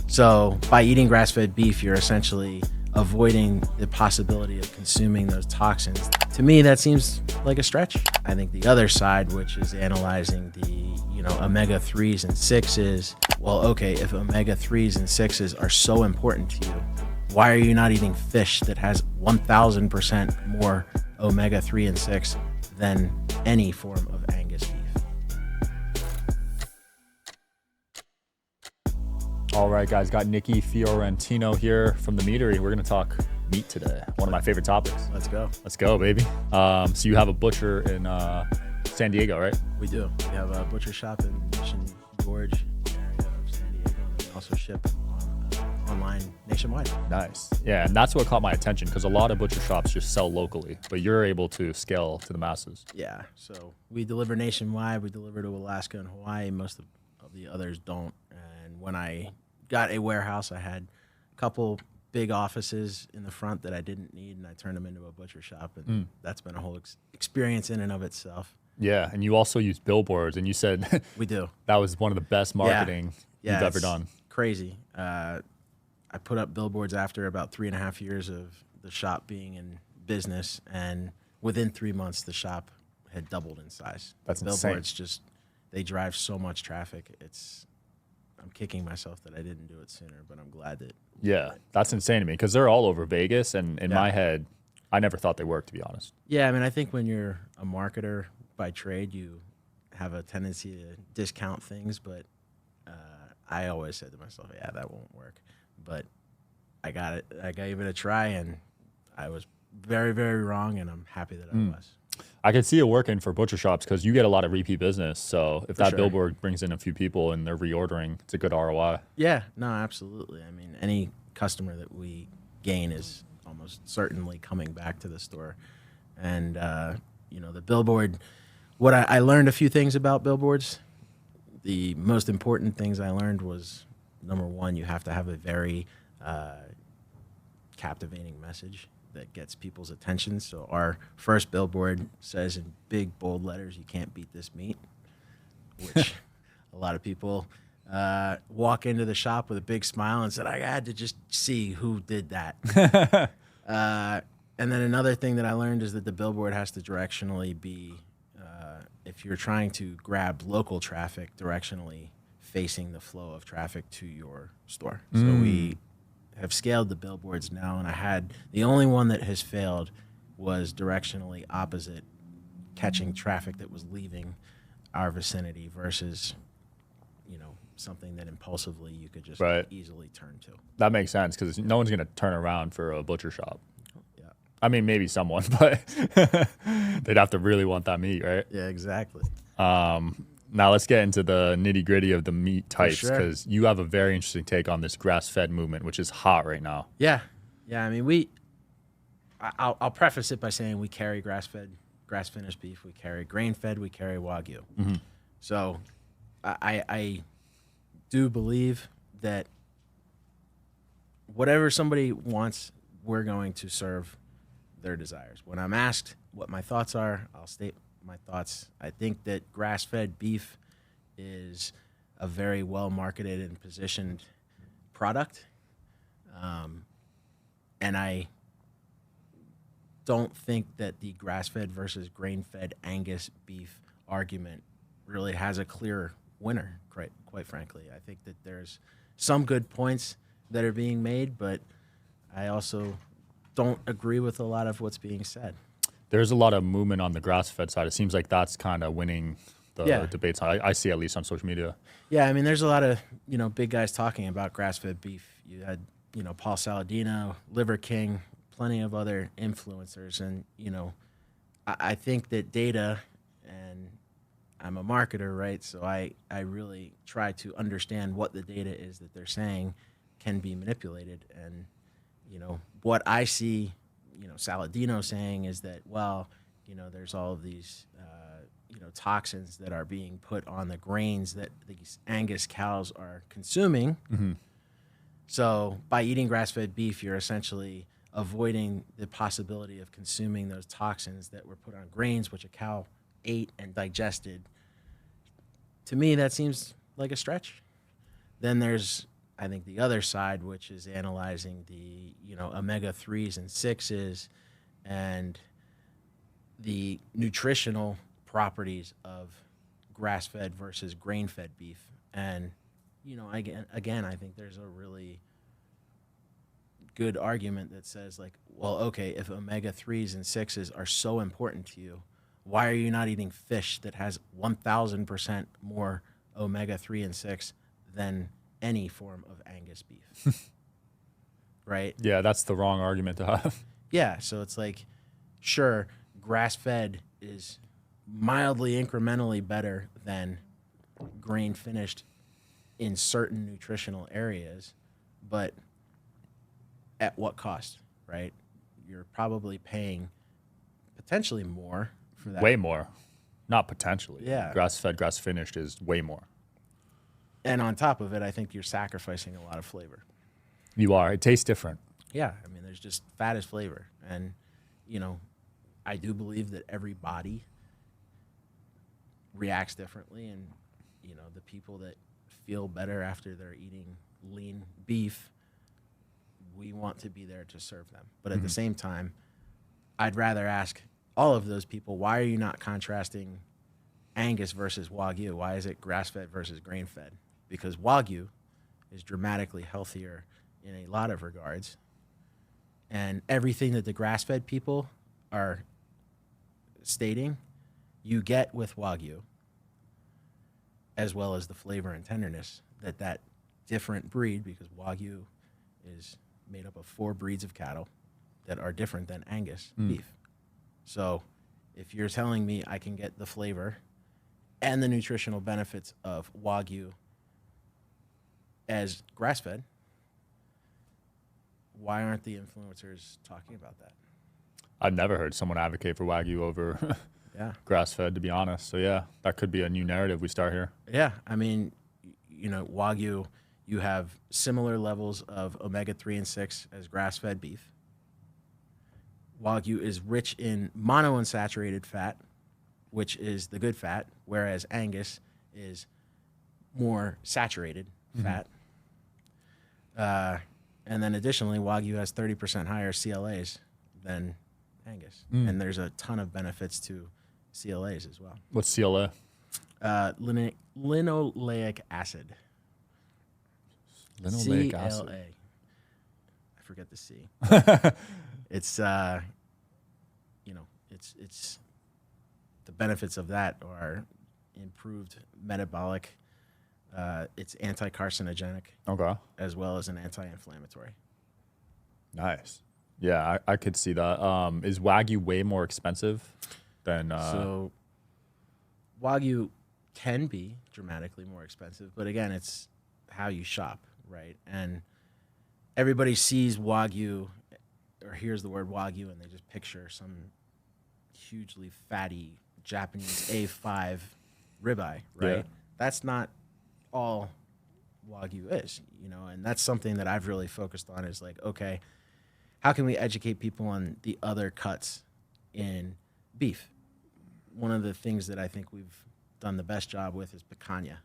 So by eating grass-fed beef, you're essentially avoiding the possibility of consuming those toxins. To me, that seems like a stretch. I think the other side, which is analyzing the omega-3s and 6s, well, okay, if omega-3s and 6s are so important to you, why are you not eating fish that has 1,000% more omega-3 and 6 than any form of Angus beef? All right, guys, got Nicky Fiorentino here from the Metery. We're going to talk meat today. One of my favorite topics. Let's go. Let's go, baby. So you have a butcher in San Diego, right? We do. We have a butcher shop in Mission Gorge area of San Diego, and we also ship online nationwide. Nice. Yeah, and that's what caught my attention because a lot of butcher shops just sell locally, but you're able to scale to the masses. Yeah, so we deliver nationwide. We deliver to Alaska and Hawaii. Most of the others don't. And when I got a warehouse, I had a couple big offices in the front that I didn't need, and I turned them into a butcher shop, and that's been a whole experience in and of itself. Yeah, and you also use billboards, and you said we do. That was one of the best marketing you've ever done. Crazy. I put up billboards after about 3.5 years of the shop being in business, and within 3 months, the shop had doubled in size. That's billboards insane. They drive so much traffic. I'm kicking myself that I didn't do it sooner, but I'm glad that. Yeah, that's insane to me because they're all over Vegas, and in my head, I never thought they worked, to be honest. Yeah, I mean, I think when you're a marketer by trade, you have a tendency to discount things, but I always said to myself, yeah, that won't work. But I got it. I gave it a try, and I was very, very wrong, and I'm happy that I was. I could see it working for butcher shops because you get a lot of repeat business. So if that billboard brings in a few people and they're reordering, it's a good ROI. Yeah, no, absolutely. I mean, any customer that we gain is almost certainly coming back to the store. And, the billboard, what I learned a few things about billboards. The most important things I learned was, number one, you have to have a very captivating message that gets people's attention. So our first billboard says in big, bold letters, "You can't beat this meat," which a lot of people walk into the shop with a big smile and said, I had to just see who did that. And then another thing that I learned is that the billboard has to directionally be, if you're trying to grab local traffic, directionally facing the flow of traffic to your store. So we have scaled the billboards now, and the only one that has failed was directionally opposite, catching traffic that was leaving our vicinity versus, something that impulsively you could just easily turn to. That makes sense because no one's going to turn around for a butcher shop. Yeah, I mean, maybe someone, but they'd have to really want that meat, right? Yeah, exactly. Now let's get into the nitty gritty of the meat types because you have a very interesting take on this grass-fed movement, which is hot right now. Yeah. I mean, I'll preface it by saying we carry grass-fed, grass-finished beef. We carry grain-fed. We carry Wagyu. Mm-hmm. So I do believe that whatever somebody wants, we're going to serve their desires. When I'm asked what my thoughts are, I'll state my thoughts. I think that grass-fed beef is a very well-marketed and positioned product. And I don't think that the grass-fed versus grain-fed Angus beef argument really has a clear winner, quite frankly. I think that there's some good points that are being made, but I also don't agree with a lot of what's being said. There's a lot of movement on the grass-fed side. It seems like that's kind of winning the debates. I see, at least on social media. Yeah, I mean, there's a lot of big guys talking about grass-fed beef. You had Paul Saladino, Liver King, plenty of other influencers, and I think that data, and I'm a marketer, right? So I really try to understand what the data is that they're saying can be manipulated, and what I see. Saladino saying is that, there's all of these, toxins that are being put on the grains that these Angus cows are consuming. Mm-hmm. So by eating grass-fed beef, you're essentially avoiding the possibility of consuming those toxins that were put on grains, which a cow ate and digested. To me, that seems like a stretch. Then there's I think the other side, which is analyzing the, omega-3s and 6s and the nutritional properties of grass-fed versus grain-fed beef. And, again, I think there's a really good argument that says, like, well, okay, if omega-3s and 6s are so important to you, why are you not eating fish that has 1,000% more omega-3 and 6 than any form of Angus beef? Right? Yeah, that's the wrong argument to have. Yeah, so it's like, sure, grass-fed is mildly incrementally better than grain-finished in certain nutritional areas, but at what cost, right? You're probably paying potentially more for that. Way more. Not potentially. Yeah. Grass-fed, grass-finished is way more. And on top of it, I think you're sacrificing a lot of flavor. You are. It tastes different. Yeah, I mean, there's just fat is flavor. And, I do believe that every body reacts differently. And, the people that feel better after they're eating lean beef, we want to be there to serve them. But at the same time, I'd rather ask all of those people, why are you not contrasting Angus versus Wagyu? Why is it grass-fed versus grain-fed? Because Wagyu is dramatically healthier in a lot of regards. And everything that the grass-fed people are stating, you get with Wagyu, as well as the flavor and tenderness that different breed, because Wagyu is made up of 4 breeds of cattle that are different than Angus beef. So if you're telling me I can get the flavor and the nutritional benefits of Wagyu as grass-fed, why aren't the influencers talking about that? I've never heard someone advocate for Wagyu over grass-fed, to be honest. So, yeah, that could be a new narrative we start here. Yeah, I mean, Wagyu, you have similar levels of omega-3 and 6 as grass-fed beef. Wagyu is rich in monounsaturated fat, which is the good fat, whereas Angus is more saturated fat. And then additionally, Wagyu has 30% higher CLAs than Angus. And there's a ton of benefits to CLAs as well. What's CLA? Linoleic acid. Linoleic CLA. acid. I forget the C. It's it's the benefits of that are improved metabolic. It's anti-carcinogenic. Okay. As well as an anti-inflammatory. Nice. Yeah, I could see that. Is Wagyu way more expensive than? So Wagyu can be dramatically more expensive, but again, it's how you shop, right? And everybody sees Wagyu or hears the word Wagyu and they just picture some hugely fatty Japanese A5 ribeye, right? Yeah. That's not all Wagyu is, and that's something that I've really focused on is like, okay, how can we educate people on the other cuts in beef? One of the things that I think we've done the best job with is picanha,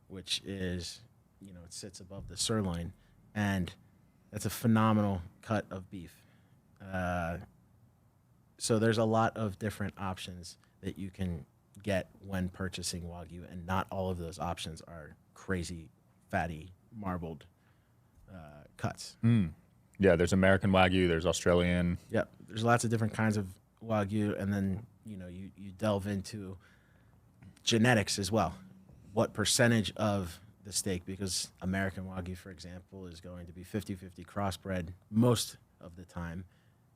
which is, it sits above the sirloin, and that's a phenomenal cut of beef. So there's a lot of different options that you can get when purchasing Wagyu, and not all of those options are crazy, fatty, marbled cuts. Yeah, there's American Wagyu, there's Australian. Yeah, there's lots of different kinds of Wagyu, and then you delve into genetics as well. What percentage of the steak, because American Wagyu, for example, is going to be 50-50 crossbred most of the time,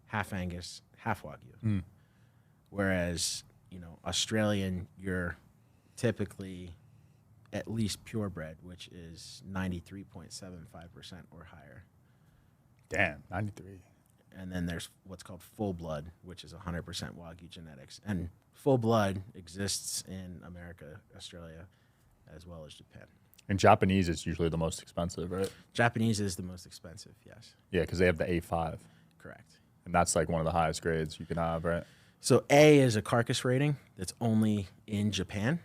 half Angus, half Wagyu. Whereas, Australian, you're typically at least purebred, which is 93.75% or higher. Damn, 93. And then there's what's called full blood, which is 100% Wagyu genetics. And full blood exists in America, Australia, as well as Japan. And Japanese is usually the most expensive, right? Japanese is the most expensive, yes. Yeah, because they have the A5. Correct. And that's like one of the highest grades you can have, right? So A is a carcass rating that's only in Japan.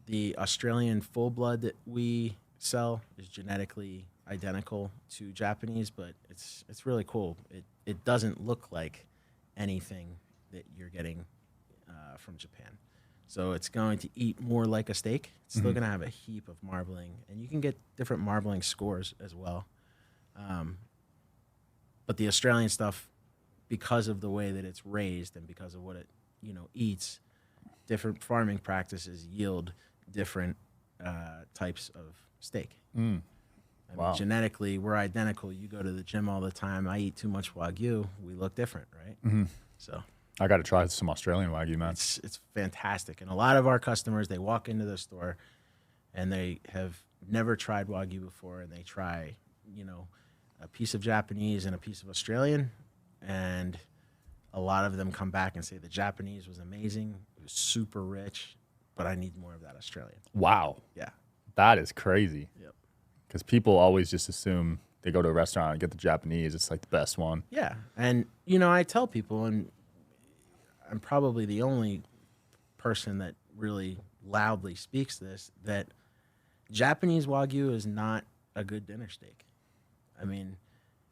The Australian full blood that we sell is genetically identical to Japanese, but it's really cool. It doesn't look like anything that you're getting from Japan. So it's going to eat more like a steak. It's still going to have a heap of marbling, and you can get different marbling scores as well. But the Australian stuff, because of the way that it's raised and because of what it eats, different farming practices yield different types of steak. I mean, genetically, we're identical. You go to the gym all the time. I eat too much Wagyu. We look different, right? So I got to try some Australian Wagyu, man. it's fantastic. And a lot of our customers, they walk into the store and they have never tried Wagyu before, and they try, a piece of Japanese and a piece of Australian, and a lot of them come back and say the Japanese was amazing. It was super rich, but I need more of that Australian. Wow. Yeah. That is crazy. Yep. Because people always just assume they go to a restaurant and get the Japanese. It's like the best one. Yeah. And, I tell people, and I'm probably the only person that really loudly speaks this, that Japanese Wagyu is not a good dinner steak. I mean,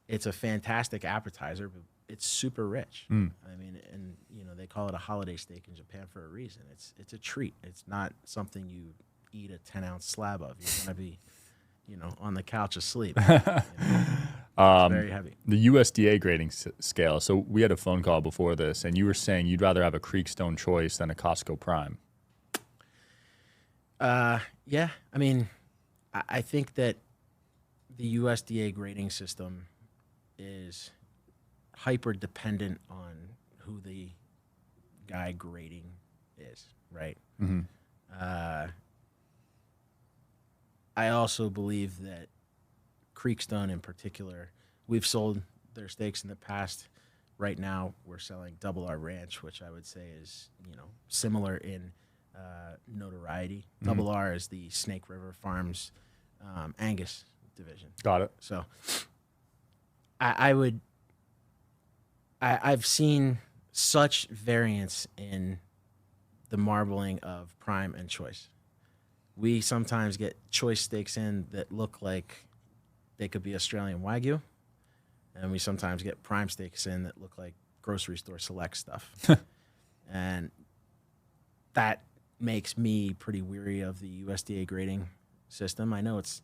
it's a fantastic appetizer, but it's super rich. I mean, and they call it a holiday steak in Japan for a reason. It's a treat. It's not something you eat a 10-ounce slab of. You're gonna be, on the couch asleep. It's very heavy. The USDA grading scale. So we had a phone call before this, and you were saying you'd rather have a Creekstone Choice than a Costco Prime. Yeah. I mean, I think that the USDA grading system is hyper dependent on who the guy grading is, right? I also believe that Creekstone in particular, we've sold their steaks in the past. Right now, we're selling Double R Ranch, which I would say is, similar in notoriety. Double R is the Snake River Farms Angus division. Got it. So I've seen such variance in the marbling of Prime and Choice. We sometimes get Choice steaks in that look like they could be Australian Wagyu, and we sometimes get Prime steaks in that look like grocery store select stuff. And that makes me pretty weary of the USDA grading system. I know it's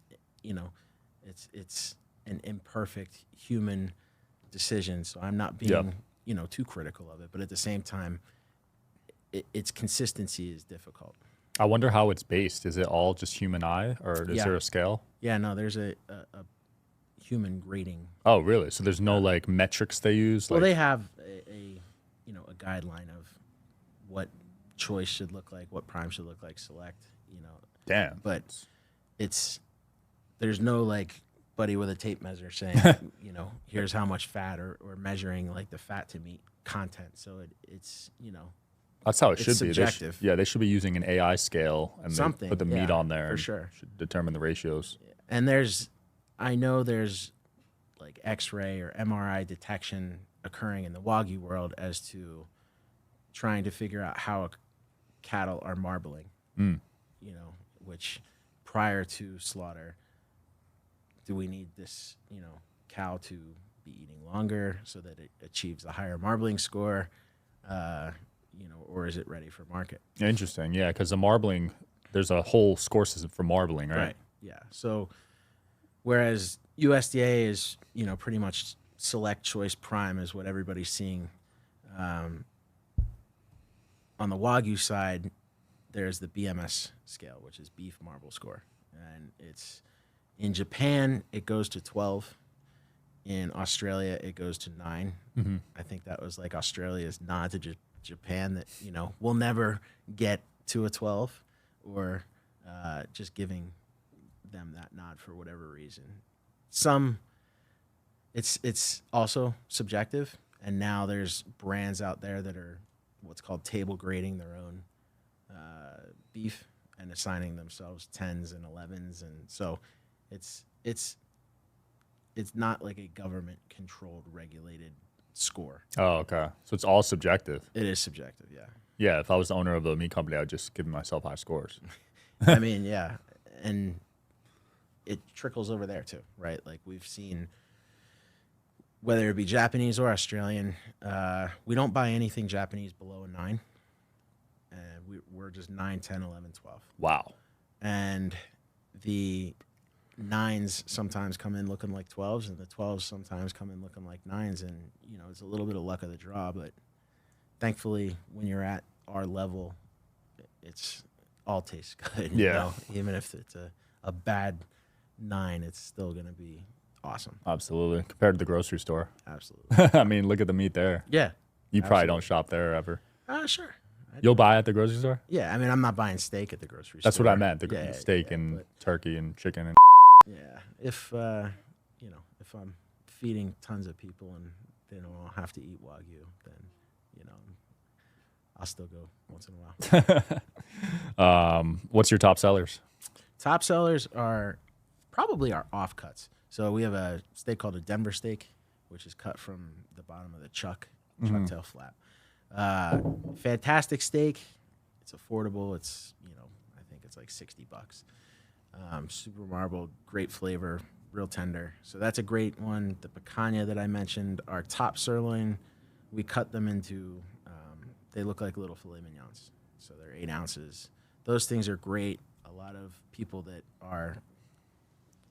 an imperfect human decision, so I'm not being too critical of it. But at the same time, its consistency is difficult. I wonder how it's based. Is it all just human eye, or is there a scale? Yeah, no, there's a human grading. Oh, really? So there's no metrics they use? Well, they have a guideline of what Choice should look like, what Prime should look like, Select. Damn. But there's no buddy with a tape measure saying here's how much fat, or measuring the fat to meat content. So it's that's how it should subjective. be. They should be using an AI scale and something. Put the meat on there for sure. Should determine the ratios. And I know there's X-ray or MRI detection occurring in the Wagyu world as to trying to figure out how cattle are marbling. Which prior to slaughter, do we need this cow to be eating longer so that it achieves a higher marbling score? Or is it ready for market? Interesting, yeah, because the marbling, there's a whole score system for marbling, right? Right, yeah. So whereas USDA is, pretty much Select, Choice, Prime is what everybody's seeing. On the Wagyu side, there's the BMS scale, which is Beef Marble Score. And it's in Japan, it goes to 12. In Australia, it goes to 9. I think that was Australia's nod to Japan that, we'll never get to a 12, or just giving them that nod for whatever reason. It's also subjective, and now there's brands out there that are what's called table grading their own beef and assigning themselves 10s and 11s, and so it's not like a government controlled regulated score. Oh, okay. So it's all subjective. It is subjective, yeah. Yeah, if I was the owner of the meat company, I would just give myself high scores. I mean, yeah, and it trickles over there too, right? Like we've seen, whether it be Japanese or Australian, we don't buy anything Japanese below a 9. And we're just 9, 10, 11, 12. Wow. And the 9s sometimes come in looking like 12s, and the 12s sometimes come in looking like 9s. And, you know, it's a little bit of luck of the draw. But thankfully, when you're at our level, it's all tastes good. Yeah. You know? Even if it's a bad 9, it's still going to be awesome. Absolutely. Compared to the grocery store. Absolutely. I mean, look at the meat there. Yeah. You probably Absolutely. don't shop there ever. Sure. You'll buy at the grocery store? Yeah, I mean, I'm not buying steak at the grocery store. That's what I meant. The Yeah, steak yeah, and but- turkey and chicken. And Yeah, if you know, if I'm feeding tons of people and they don't all have to eat Wagyu, then you know, I'll still go once in a while. What's your top sellers? Top sellers are probably our offcuts. So we have a steak called a Denver steak, which is cut from the bottom of the chuck tail flap. Fantastic steak. It's affordable. It's, you know, I think it's like $60. Super marbled, great flavor, real tender. So that's a great one. The picanha that I mentioned, our top sirloin, we cut them into, they look like little filet mignons. So they're 8 ounces. Those things are great. A lot of people that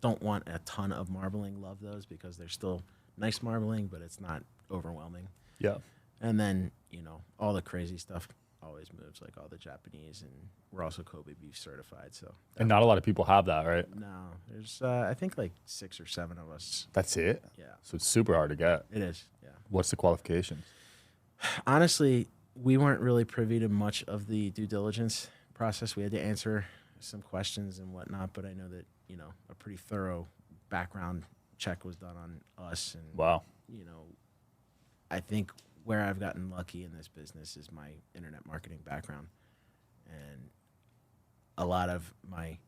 don't want a ton of marbling love those because they're still nice marbling, but it's not overwhelming. Yeah. And then, you know, all the crazy stuff always moves, like all the Japanese, and we're also Kobe beef certified. So And not a lot of people have that, right? no, there's I think like 6 or 7 of us. That's it? Yeah, So it's super hard to get. it is. Yeah, What's the qualifications? honestly, we weren't really privy to much of the due diligence process. We had to answer some questions and whatnot, but I know that, you know, a pretty thorough background check was done on us, and Wow. you know, I think where I've gotten lucky in this business is my internet marketing background. And a lot of my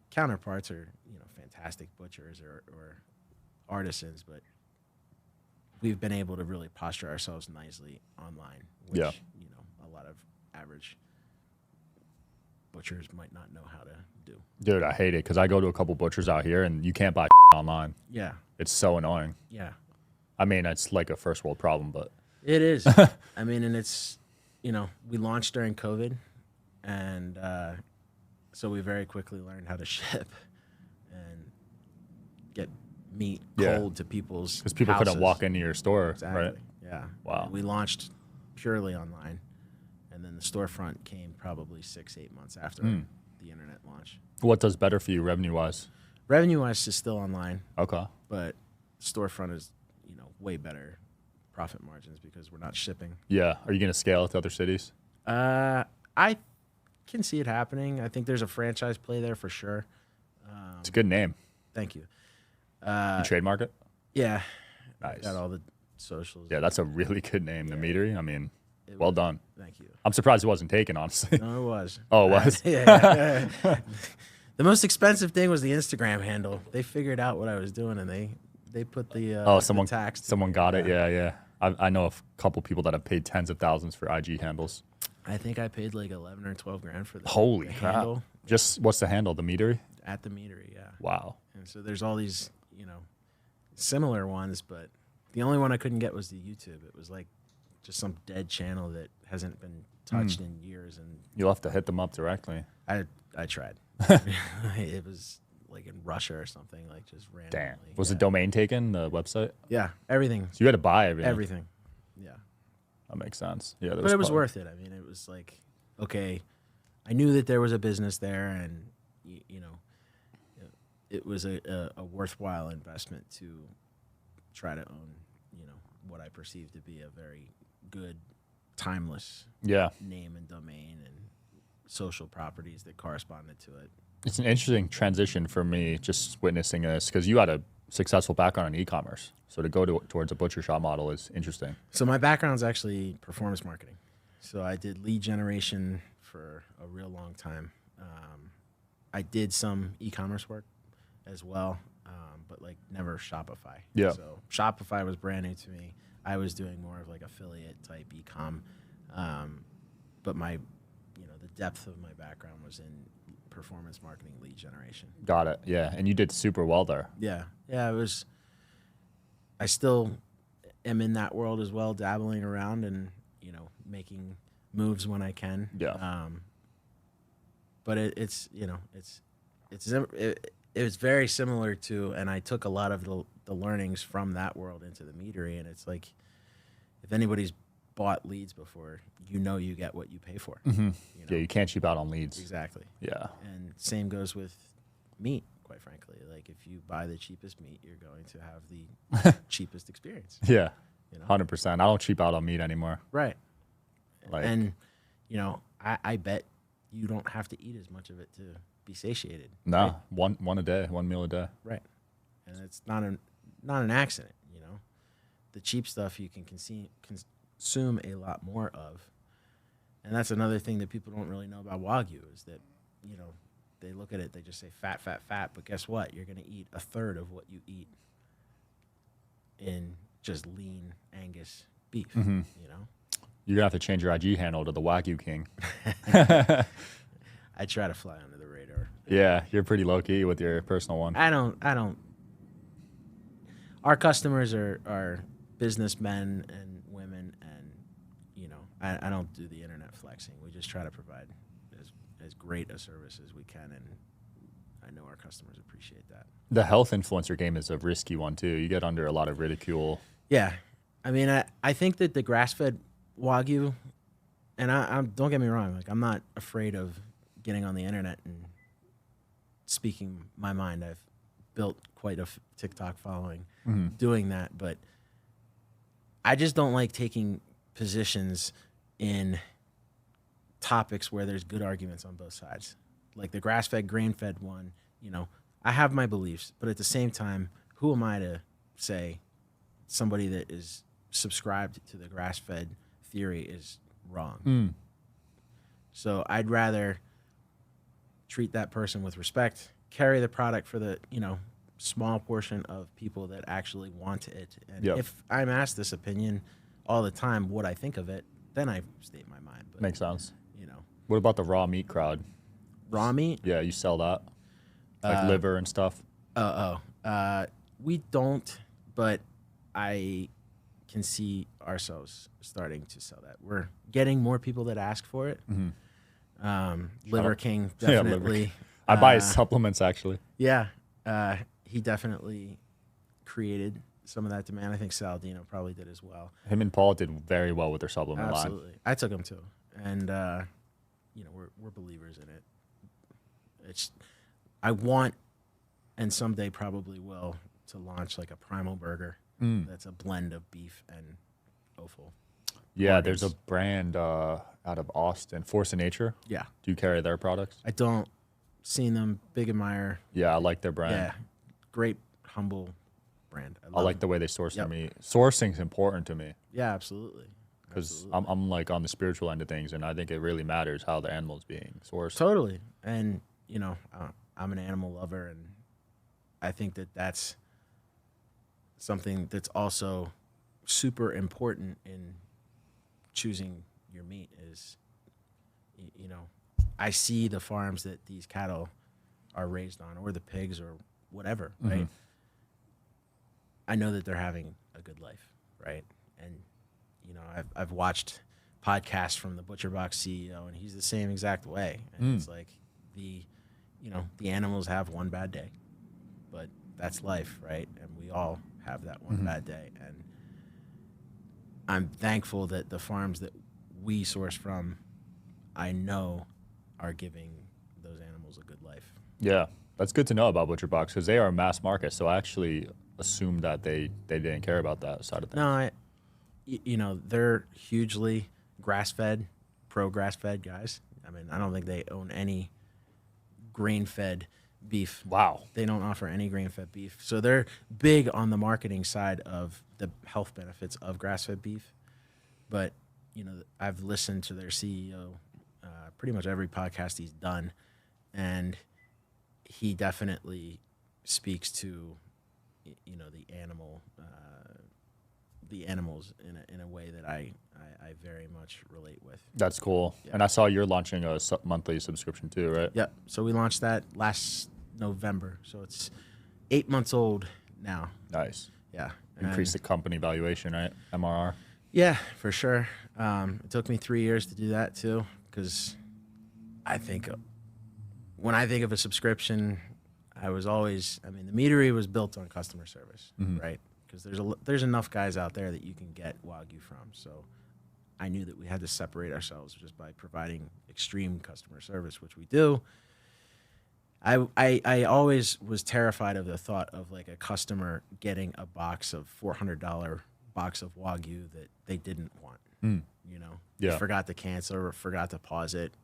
counterparts are, you know, fantastic butchers or artisans, but we've been able to really posture ourselves nicely online, which, Yeah. you know, a lot of average butchers might not know how to do. Dude, I hate it because I go to a couple butchers out here and you can't buy online. Yeah. It's so annoying. Yeah. I mean, it's like a first world problem, but It is. I mean, and it's, you know, we launched during COVID, and so we very quickly learned how to ship and get meat Yeah. cold to people's because people houses. couldn't walk into your store, Exactly. right? Yeah. Wow. And we launched purely online, and then the storefront came probably 6-8 months after the internet launch. What does better for you revenue-wise? Revenue-wise, is still online, Okay. but storefront is, you know, way better profit margins because we're not shipping. Yeah. Are you going to scale it to other cities? I can see it happening. I think there's a franchise play there for sure. It's a good name. Thank you. You trademark it? Yeah. Nice. Got all the socials. Yeah, that's a really good name, the Metery. I mean, well done. Thank you. I'm surprised it wasn't taken, honestly. No, it was. Oh, it was? Yeah. The most expensive thing was the Instagram handle. They figured out what I was doing, and they put the someone the tax. someone got it. Yeah. I know a couple people that have paid tens of thousands for IG handles. I think I paid like 11 or 12 grand for the Holy the crap! handle Just what's the handle? The Metery? at the Metery. Yeah. Wow. And so there's all these, you know, similar ones, but the only one I couldn't get was the YouTube. It was like just some dead channel that hasn't been touched in years, and You'll have to hit them up directly. I tried. It was like in Russia or something, like just randomly. Damn. Was the yeah. domain taken? The website? Yeah, everything. So you had to buy everything. Everything. Yeah. That makes sense. Yeah. But it was worth it. I mean, it was like, okay, I knew that there was a business there, and, you know, it was a worthwhile investment to try to own, you know, what I perceive to be a very good, timeless Yeah. name and domain and social properties that corresponded to it. It's an interesting transition for me just witnessing this because you had a successful background in e-commerce. So to go towards a butcher shop model is interesting. So my background's actually performance marketing. So I did lead generation for a real long time. I did some e-commerce work as well, but like never Shopify. Yeah. So Shopify was brand new to me. I was doing more of like affiliate type e-com, but my, you know, the depth of my background was in performance marketing lead generation. Got it. Yeah, and you did super well there. Yeah. Yeah, it was. I still am in that world as well, dabbling around and, making moves when I can. Yeah. But it's very similar to, and I took a lot of the learnings from that world into the Metery, and it's like, if anybody's bought leads before, you get what you pay for. Mm-hmm. Yeah, you can't cheap out on leads. Exactly. Yeah. And same goes with meat, quite frankly. Like, if you buy the cheapest meat, you're going to have the cheapest experience. Yeah, 100%. I don't cheap out on meat anymore. Right. Like, and, I bet you don't have to eat as much of it to be satiated. no, Right? one a day, one meal a day. Right. And it's not an accident, The cheap stuff you can consume a lot more of. And that's another thing that people don't really know about Wagyu is that, they look at it, they just say fat, fat, fat. But guess what? You're going to eat a third of what you eat in just lean Angus beef, Mm-hmm. You're going to have to change your IG handle to the Wagyu King. I try to fly under the radar. Yeah, you're pretty low-key with your personal one. I don't. Our customers are businessmen and women, and, I don't do the internet flexing. We just try to provide as great a service as we can, and I know our customers appreciate that. The health influencer game is a risky one, too. You get under a lot of ridicule. Yeah. I mean, I think that the grass-fed Wagyu, and I'm don't get me wrong, like, I'm not afraid of getting on the internet and speaking my mind. I've built quite a TikTok following doing that, but I just don't like taking positions in topics where there's good arguments on both sides. Like the grass-fed, grain-fed one, I have my beliefs, but at the same time, who am I to say somebody that is subscribed to the grass-fed theory is wrong? So I'd rather treat that person with respect, carry the product for the, small portion of people that actually want it. And if I'm asked this opinion all the time, what I think of it, then I state my mind. But, makes sense. What about the raw meat crowd? Raw meat? Yeah, you sell that? Like liver and stuff? We don't, but I can see ourselves starting to sell that. We're getting more people that ask for it. Liver King, definitely. Yeah, I buy his supplements, actually. Yeah. He definitely created some of that demand. I think Saladino probably did as well. Him and Paul did very well with their supplement line. Absolutely. I took him too. And, we're believers in it. I want, and someday probably will, to launch like a primal burger that's a blend of beef and offal. Yeah, there's a brand out of Austin, Force of Nature. Yeah. Do you carry their products? I don't. Seen them, big admire. Yeah, I like their brand. Yeah, great, humble brand. I like the way they source their meat. Sourcing's important to me. Yeah, absolutely. Because I'm like on the spiritual end of things, and I think it really matters how the animal's being sourced. Totally. And, I'm an animal lover, and I think that that's something that's also super important in choosing your meat is, I see the farms that these cattle are raised on, or the pigs, or whatever, right? I know that they're having a good life, right? And, I've watched podcasts from the Butcher Box CEO, and he's the same exact way. And it's like the animals have one bad day, but that's life, right? And we all have that one bad day. And I'm thankful that the farms that we source from, I know, are giving those animals a good life. Yeah, that's good to know about Butcher Box because they are a mass market. So I actually assumed that they didn't care about that side of things. No, they're hugely grass-fed, pro-grass-fed guys. I mean, I don't think they own any grain-fed beef. Wow. They don't offer any grain-fed beef. So they're big on the marketing side of the health benefits of grass-fed beef. But, I've listened to their CEO pretty much every podcast he's done, and he definitely speaks to, the animal the animals in a way that I very much relate with. That's cool. Yeah. And I saw you're launching a monthly subscription too, right? Yep. So we launched that last November. So it's 8 months old now. Nice. Yeah. Increase the company valuation, right? MRR. Yeah, for sure. It took me 3 years to do that too, because I think when I think of a subscription, I was always, I mean, the Metery was built on customer service, right? Because there's enough guys out there that you can get Wagyu from. So I knew that we had to separate ourselves just by providing extreme customer service, which we do. I always was terrified of the thought of like a customer getting a box of $400 box of Wagyu that they didn't want. You know, Yeah. forgot to cancel or forgot to pause it,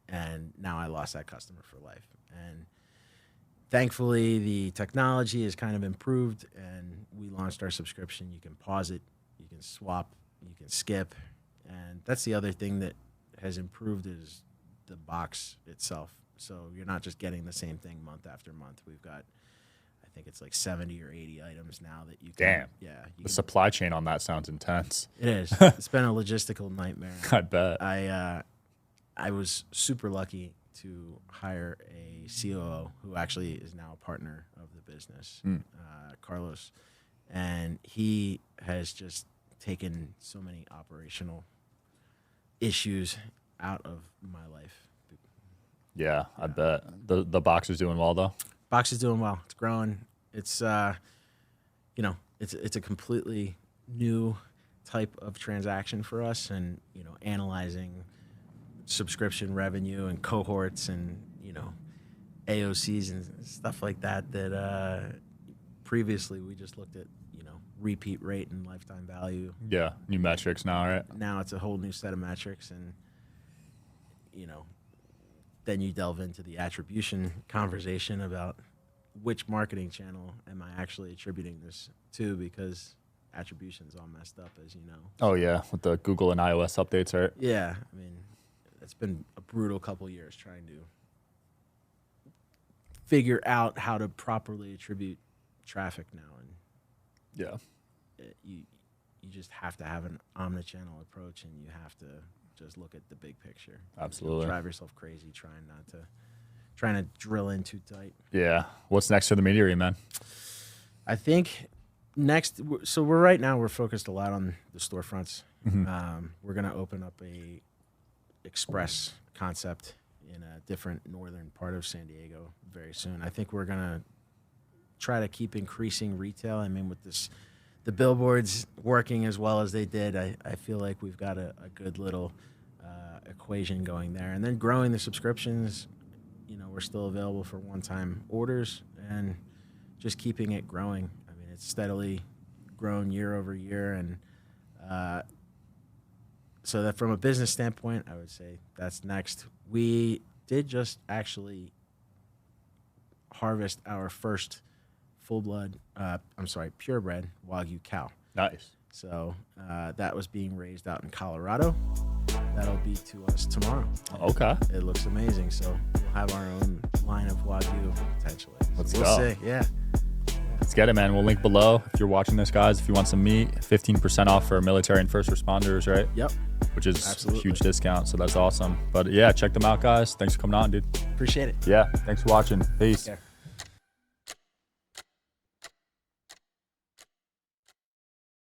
and now I lost that customer for life. And thankfully, the technology has kind of improved, and we launched our subscription. You can pause it, you can swap, you can skip, and that's the other thing that has improved is the box itself. So you're not just getting the same thing month after month. We've got, I think it's like 70 or 80 items now that you can. Damn. Yeah. The supply chain on that sounds intense. It is. It's been a logistical nightmare. I bet. I was super lucky to hire a COO who actually is now a partner of the business, Carlos. And he has just taken so many operational issues out of my life. Yeah, I bet. The box is doing well though. Box is doing well. It's growing. It's you know, it's a completely new type of transaction for us, and you know, analyzing subscription revenue and cohorts and you know, AOCs and stuff like that. That previously we just looked at you know, repeat rate and lifetime value. Yeah, new metrics now, right? Now it's a whole new set of metrics, and you know, then you delve into the attribution conversation about which marketing channel am I actually attributing this to, because attribution's all messed up, as you know. Oh yeah, with the Google and iOS updates, right? Yeah, I mean, it's been a brutal couple years trying to figure out how to properly attribute traffic now, and Yeah. you just have to have an omnichannel approach, and you have to just look at the big picture. Absolutely. Don't drive yourself crazy trying to drill in too tight. Yeah. What's next for the Metery, man? I think next, so we're focused a lot on the storefronts. We're going to open up a express concept in a different northern part of San Diego very soon. I think we're going to try to keep increasing retail. I mean, with the billboards working as well as they did, I feel like we've got a good little equation going there. And then growing the subscriptions, you know, we're still available for one-time orders, and just keeping it growing. I mean, it's steadily grown year over year. And so that from a business standpoint, I would say that's next. We did just actually harvest our first purebred Wagyu cow. Nice. So that was being raised out in Colorado. That'll be to us tomorrow. Okay. It looks amazing. So we'll have our own line of Wagyu potentially. Let's we'll go. see. Yeah. Let's get it, man. We'll link below if you're watching this, guys. If you want some meat, 15% off for military and first responders, right? Yep. Which is Absolutely. a huge discount, so that's awesome. But yeah, check them out, guys. Thanks for coming on, dude. Appreciate it. Yeah, thanks for watching. Peace. Take care.